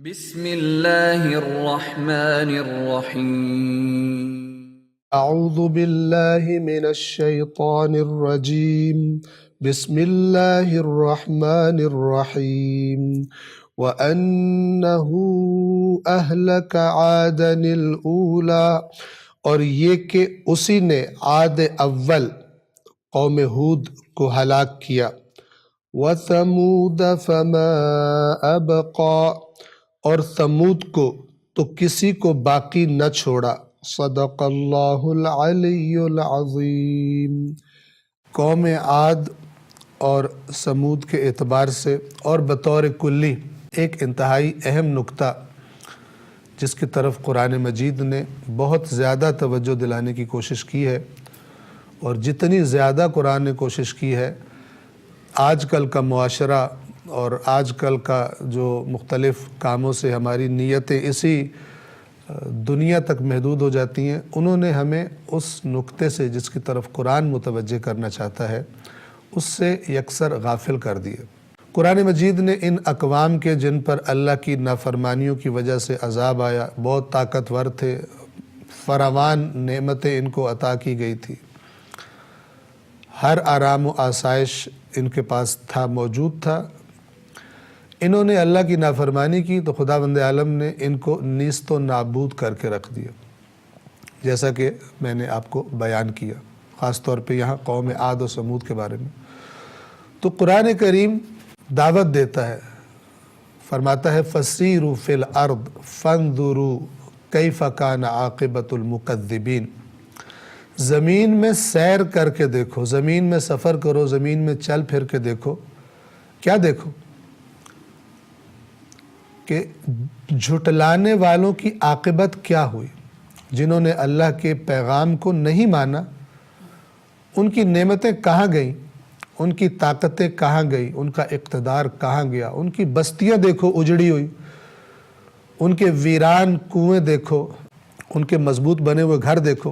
بسم اللہ الرحمن الرحیم اعوذ باللہ من الشیطان الرجیم بسم اللہ الرحمن الرحیم وَأَنَّهُ أَهْلَكَ عَادًا الْأُولَى، اور یہ کہ اسی نے عاد اول قوم ہود کو ہلاک کیا، وَثَمُودَ فَمَا أَبْقَى، اور ثمود کو تو کسی کو باقی نہ چھوڑا۔ صدق اللہ العلی العظیم۔ قوم عاد اور ثمود کے اعتبار سے اور بطور کلی ایک انتہائی اہم نکتہ جس کی طرف قرآن مجید نے بہت زیادہ توجہ دلانے کی کوشش کی ہے، اور جتنی زیادہ قرآن نے کوشش کی ہے، آج کل کا معاشرہ اور آج کل کا جو مختلف کاموں سے ہماری نیتیں اسی دنیا تک محدود ہو جاتی ہیں، انہوں نے ہمیں اس نکتے سے جس کی طرف قرآن متوجہ کرنا چاہتا ہے اس سے یکسر غافل کر دیے۔ قرآن مجید نے ان اقوام کے جن پر اللہ کی نافرمانیوں کی وجہ سے عذاب آیا، بہت طاقتور تھے، فراوان نعمتیں ان کو عطا کی گئی تھی، ہر آرام و آسائش ان کے پاس تھا، موجود تھا، انہوں نے اللہ کی نافرمانی کی تو خداوند عالم نے ان کو نیست و نابود کر کے رکھ دیا، جیسا کہ میں نے آپ کو بیان کیا، خاص طور پہ یہاں قوم عاد و ثمود کے بارے میں۔ تو قرآن کریم دعوت دیتا ہے، فرماتا ہے فَسِیرُوا فِی الْأَرْضِ فَانْظُرُوا کَیْفَ کَانَ عَاقِبَةُ الْمُکَذِّبِینَ، زمین میں سیر کر کے دیکھو، زمین میں سفر کرو، زمین میں چل پھر کے دیکھو، کیا دیکھو کہ جھٹلانے والوں کی عاقبت کیا ہوئی، جنہوں نے اللہ کے پیغام کو نہیں مانا، ان کی نعمتیں کہاں گئیں، ان کی طاقتیں کہاں گئی، ان کا اقتدار کہاں گیا، ان کی بستیاں دیکھو اجڑی ہوئی، ان کے ویران کنویں دیکھو، ان کے مضبوط بنے ہوئے گھر دیکھو۔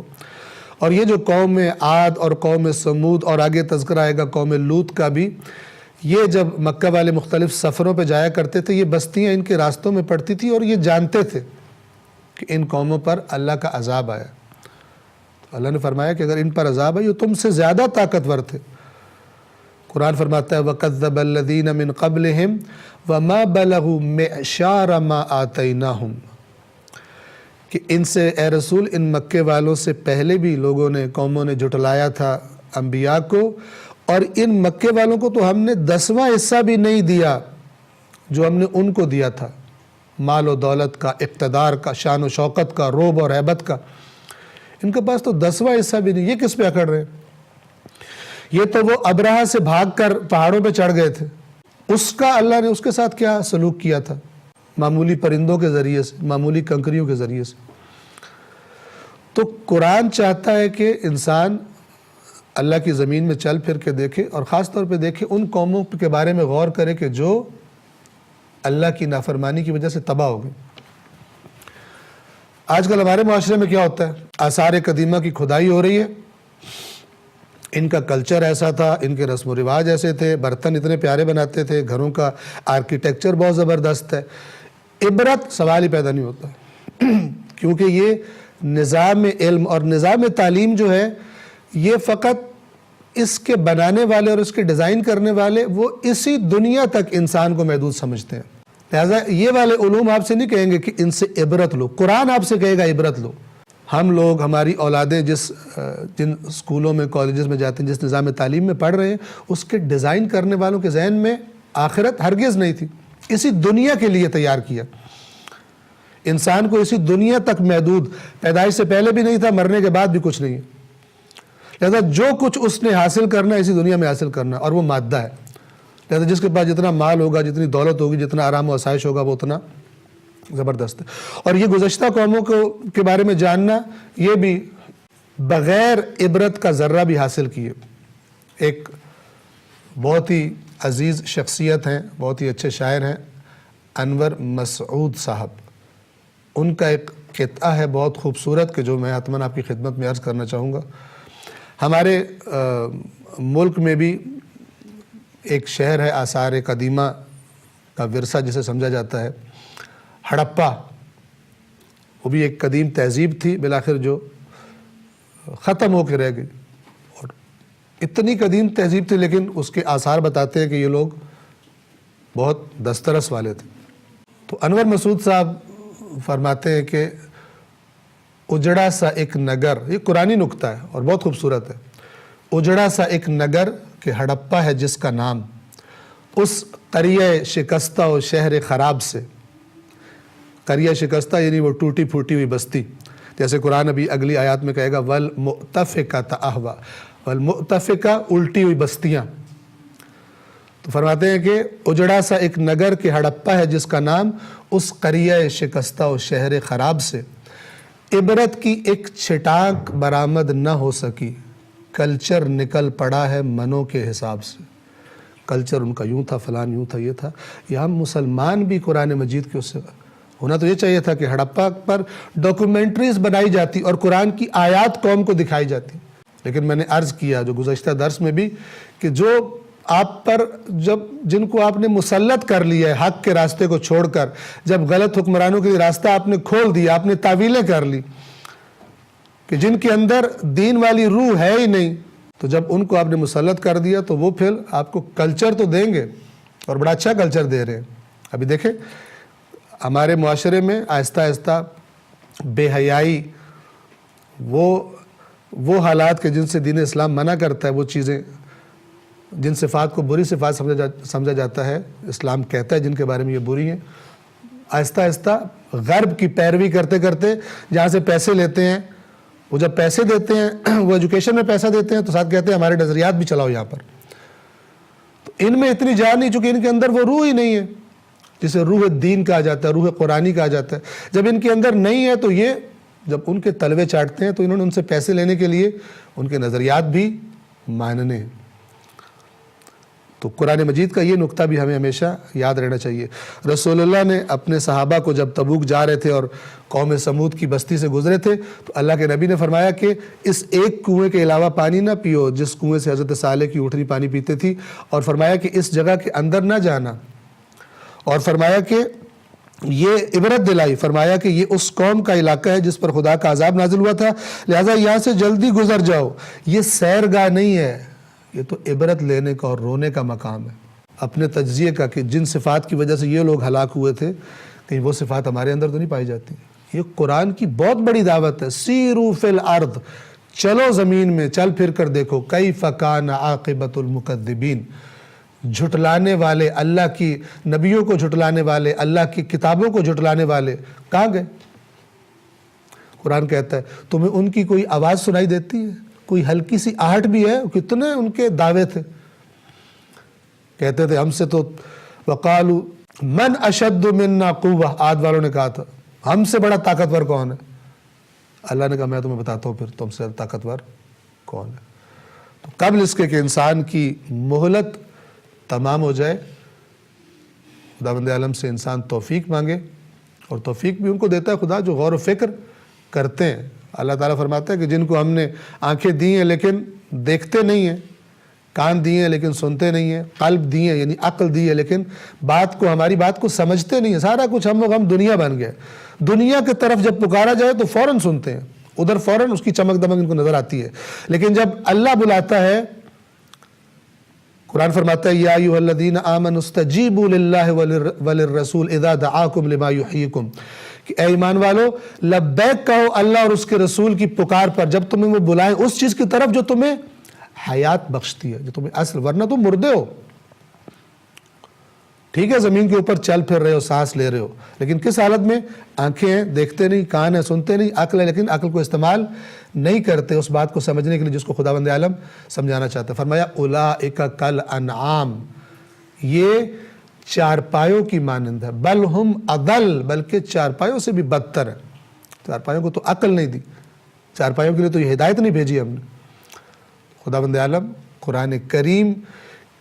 اور یہ جو قوم عاد اور قوم ثمود اور آگے تذکرہ آئے گا قوم لوط کا بھی، یہ جب مکہ والے مختلف سفروں پہ جایا کرتے تھے، یہ بستیاں ان کے راستوں میں پڑتی تھی اور یہ جانتے تھے کہ ان قوموں پر اللہ کا عذاب آیا۔ اللہ نے فرمایا کہ اگر ان پر عذاب ہے، یہ تم سے زیادہ طاقتور تھے۔ قرآن فرماتا ہے وَكَذَّبَ الَّذِينَ مِن قَبْلِهِمْ وَمَا بَلَغُوا مِعْشَارَ مَا آتَيْنَاهُمْ، کہ ان سے اے رسول، ان مکے والوں سے پہلے بھی لوگوں نے، قوموں نے جھٹلایا تھا انبیاء کو، اور ان مکے والوں کو تو ہم نے 10واں حصہ بھی نہیں دیا جو ہم نے ان کو دیا تھا، مال و دولت کا، اقتدار کا، شان و شوکت کا، رعب اور ہیبت کا۔ ان کے پاس تو 10واں حصہ بھی نہیں، یہ کس پہ اکڑ رہے ہیں؟ یہ تو وہ ابرہہ سے بھاگ کر پہاڑوں پہ چڑھ گئے تھے، اس کا اللہ نے اس کے ساتھ کیا سلوک کیا تھا، معمولی پرندوں کے ذریعے سے، معمولی کنکریوں کے ذریعے سے۔ تو قرآن چاہتا ہے کہ انسان اللہ کی زمین میں چل پھر کے دیکھے، اور خاص طور پہ دیکھے ان قوموں کے بارے میں غور کرے کہ جو اللہ کی نافرمانی کی وجہ سے تباہ ہو گئی۔ آج کل ہمارے معاشرے میں کیا ہوتا ہے؟ آثار قدیمہ کی کھدائی ہو رہی ہے، ان کا کلچر ایسا تھا، ان کے رسم و رواج ایسے تھے، برتن اتنے پیارے بناتے تھے، گھروں کا آرکیٹیکچر بہت زبردست ہے، عبرت سوال ہی پیدا نہیں ہوتا کیونکہ یہ نظام علم اور نظام تعلیم جو ہے، یہ فقط اس کے بنانے والے اور اس کے ڈیزائن کرنے والے وہ اسی دنیا تک انسان کو محدود سمجھتے ہیں۔ لہٰذا یہ والے علوم آپ سے نہیں کہیں گے کہ ان سے عبرت لو، قرآن آپ سے کہے گا عبرت لو۔ ہم لوگ، ہماری اولادیں جن اسکولوں میں، کالجز میں جاتے ہیں، جس نظام تعلیم میں پڑھ رہے ہیں، اس کے ڈیزائن کرنے والوں کے ذہن میں آخرت ہرگز نہیں تھی، اسی دنیا کے لیے تیار کیا، انسان کو اسی دنیا تک محدود، پیدائش سے پہلے بھی نہیں تھا، مرنے کے بعد بھی کچھ نہیں ہے، لہذا جو کچھ اس نے حاصل کرنا ہے اسی دنیا میں حاصل کرنا، اور وہ مادہ ہے، لہذا جس کے پاس جتنا مال ہوگا، جتنی دولت ہوگی، جتنا آرام و آسائش ہوگا، وہ اتنا زبردست ہے۔ اور یہ گزشتہ قوموں کے بارے میں جاننا، یہ بھی بغیر عبرت کا ذرہ بھی حاصل کیے۔ ایک بہت ہی عزیز شخصیت ہیں، بہت ہی اچھے شاعر ہیں، انور مسعود صاحب، ان کا ایک قطعہ ہے بہت خوبصورت کہ جو میں حتماً آپ کی خدمت میں عرض کرنا چاہوں گا۔ ہمارے ملک میں بھی ایک شہر ہے آثار قدیمہ کا ورثہ جسے سمجھا جاتا ہے، ہڑپا وہ بھی ایک قدیم تہذیب تھی بالآخر جو ختم ہو کے رہ گئی، اور اتنی قدیم تہذیب تھی لیکن اس کے آثار بتاتے ہیں کہ یہ لوگ بہت دسترس والے تھے۔ تو انور مسعود صاحب فرماتے ہیں کہ اجڑا سا ایک نگر، یہ قرآنی نکتہ ہے اور بہت خوبصورت ہے، اجڑا سا ایک نگر کہ ہڑپا ہے جس کا نام، اس قریہ شکستہ و شہر خراب سے۔ قریہ شکستہ یعنی وہ ٹوٹی پھوٹی ہوئی بستی، جیسے قرآن ابھی اگلی آیات میں کہے گا وَالْمُؤْتَفِقَةَ أَهْوَىٰ، وَالْمُؤْتَفِقَةَ الٹی ہوئی بستیاں۔ تو فرماتے ہیں کہ اجڑا سا ایک نگر کہ ہڑپا ہے جس کا نام، اس قریہ شکستہ و شہر خراب سے عبرت کی ایک چھٹانک برآمد نہ ہو سکی، کلچر نکل پڑا ہے منوں کے حساب سے۔ کلچر ان کا یوں تھا، فلان یوں تھا، یہ تھا۔ یہ ہم مسلمان بھی قرآن مجید کے اس سے ہونا تو یہ چاہیے تھا کہ ہڑپا پر ڈاکومنٹریز بنائی جاتی اور قرآن کی آیات قوم کو دکھائی جاتی، لیکن میں نے عرض کیا جو گزشتہ درس میں بھی کہ جو آپ پر جن کو آپ نے مسلط کر لیا ہے حق کے راستے کو چھوڑ کر، جب غلط حکمرانوں کے راستہ آپ نے کھول دیا، آپ نے تعویلیں کر لی کہ جن کے اندر دین والی روح ہے ہی نہیں، تو جب ان کو آپ نے مسلط کر دیا تو وہ پھر آپ کو کلچر تو دیں گے اور بڑا اچھا کلچر دے رہے ہیں۔ ابھی دیکھیں ہمارے معاشرے میں آہستہ آہستہ بے حیائی، وہ حالات کہ جن سے دین اسلام منع کرتا ہے، وہ چیزیں جن صفات کو بری صفات سمجھا جاتا ہے، اسلام کہتا ہے جن کے بارے میں یہ بری ہیں، آہستہ آہستہ غرب کی پیروی کرتے کرتے جہاں سے پیسے لیتے ہیں، وہ جب پیسے دیتے ہیں، وہ ایجوکیشن میں پیسہ دیتے ہیں تو ساتھ کہتے ہیں ہمارے نظریات بھی چلاؤ یہاں پر۔ تو ان میں اتنی جان نہیں، چونکہ ان کے اندر وہ روح ہی نہیں ہے جسے روح دین کہا جاتا ہے، روح قرآنی کہا جاتا ہے۔ جب ان کے اندر نہیں ہے تو یہ جب ان کے تلوے چاٹتے ہیں تو انہوں نے ان سے پیسے لینے کے لیے ان کے نظریات بھی ماننے ہیں۔ تو قرآن مجید کا یہ نقطہ بھی ہمیں ہمیشہ یاد رہنا چاہیے۔ رسول اللہ نے اپنے صحابہ کو جب تبوک جا رہے تھے اور قوم سمود کی بستی سے گزرے تھے تو اللہ کے نبی نے فرمایا کہ اس ایک کنویں کے علاوہ پانی نہ پیو جس کنویں سے حضرت صالح کی اونٹنی پانی پیتے تھی، اور فرمایا کہ اس جگہ کے اندر نہ جانا، اور فرمایا کہ یہ عبرت دلائی، فرمایا کہ یہ اس قوم کا علاقہ ہے جس پر خدا کا عذاب نازل ہوا تھا، لہٰذا یہاں سے جلدی گزر جاؤ، یہ سیرگاہ نہیں ہے، یہ تو عبرت لینے کا اور رونے کا مقام ہے، اپنے تجزیے کا کہ جن صفات کی وجہ سے یہ لوگ ہلاک ہوئے تھے کہیں وہ صفات ہمارے اندر تو نہیں پائی جاتی۔ یہ قرآن کی بہت بڑی دعوت ہے، سیروا فی الارض، چلو زمین میں، چل پھر کر دیکھو، کیف کان عاقبۃ المکذبین، جھٹلانے والے، اللہ کی نبیوں کو جھٹلانے والے، اللہ کی کتابوں کو جھٹلانے والے کہاں گئے؟ قرآن کہتا ہے تمہیں ان کی کوئی آواز سنائی دیتی ہے؟ کوئی ہلکی سی آہٹ بھی ہے؟ کتنے ان کے دعوے تھے، کہتے تھے ہم سے تو وقالوا من اشد منا قوہ، عاد والوں نے کہا تھا ہم سے بڑا طاقتور کون ہے؟ اللہ نے کہا میں تمہیں بتاتا ہوں پھر تم سے طاقتور کون ہے۔ تو قبل اس کے کہ انسان کی مہلت تمام ہو جائے، خداوند عالم سے انسان توفیق مانگے، اور توفیق بھی ان کو دیتا ہے خدا جو غور و فکر کرتے ہیں۔ اللہ تعالیٰ فرماتا ہے کہ جن کو ہم نے آنکھیں دی ہیں لیکن دیکھتے نہیں ہیں، کان دیے ہیں لیکن سنتے نہیں ہیں، قلب دیے ہیں یعنی عقل دی ہے لیکن بات کو، ہماری بات کو سمجھتے نہیں ہیں، سارا کچھ ہم و غم دنیا بن گیا۔ دنیا کی طرف جب پکارا جائے تو فوراً سنتے ہیں، ادھر فوراً اس کی چمک دمک ان کو نظر آتی ہے، لیکن جب اللہ بلاتا ہے، قرآن فرماتا ہے یا ایھا الذین آمنوا استجیبوا للہ وللرسول اذا دعاکم لما یحییکم، کہ اے ایمان والو لبیک کہو اللہ اور اس کے رسول کی پکار پر جب تمہیں وہ بلائیں اس چیز کی طرف جو تمہیں حیات بخشتی ہے، جو تمہیں اصل، ورنہ تم مردے ہو۔ ٹھیک ہے زمین کے اوپر چل پھر رہے ہو، سانس لے رہے ہو، لیکن کس حالت میں؟ آنکھیں ہیں دیکھتے نہیں، کان ہیں سنتے نہیں، عقل ہے لیکن عقل کو استعمال نہیں کرتے اس بات کو سمجھنے کے لیے جس کو خداوند عالم سمجھانا چاہتا ہے۔ فرمایا اولئک کالانعام، یہ چارپایوں کی مانند ہے، بل ہم اضل، بلکہ چارپایوں سے بھی بدتر ہے۔ چارپایوں کو تو عقل نہیں دی، چارپایوں کے لیے تو یہ ہدایت نہیں بھیجی ہم نے۔ خداوند عالم قرآن کریم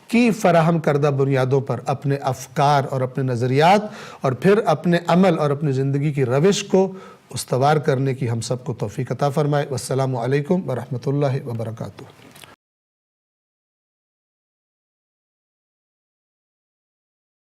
کی فراہم کردہ بنیادوں پر اپنے افکار اور اپنے نظریات اور پھر اپنے عمل اور اپنی زندگی کی روش کو استوار کرنے کی ہم سب کو توفیق عطا فرمائے۔ والسلام علیکم ورحمۃ اللہ وبرکاتہ۔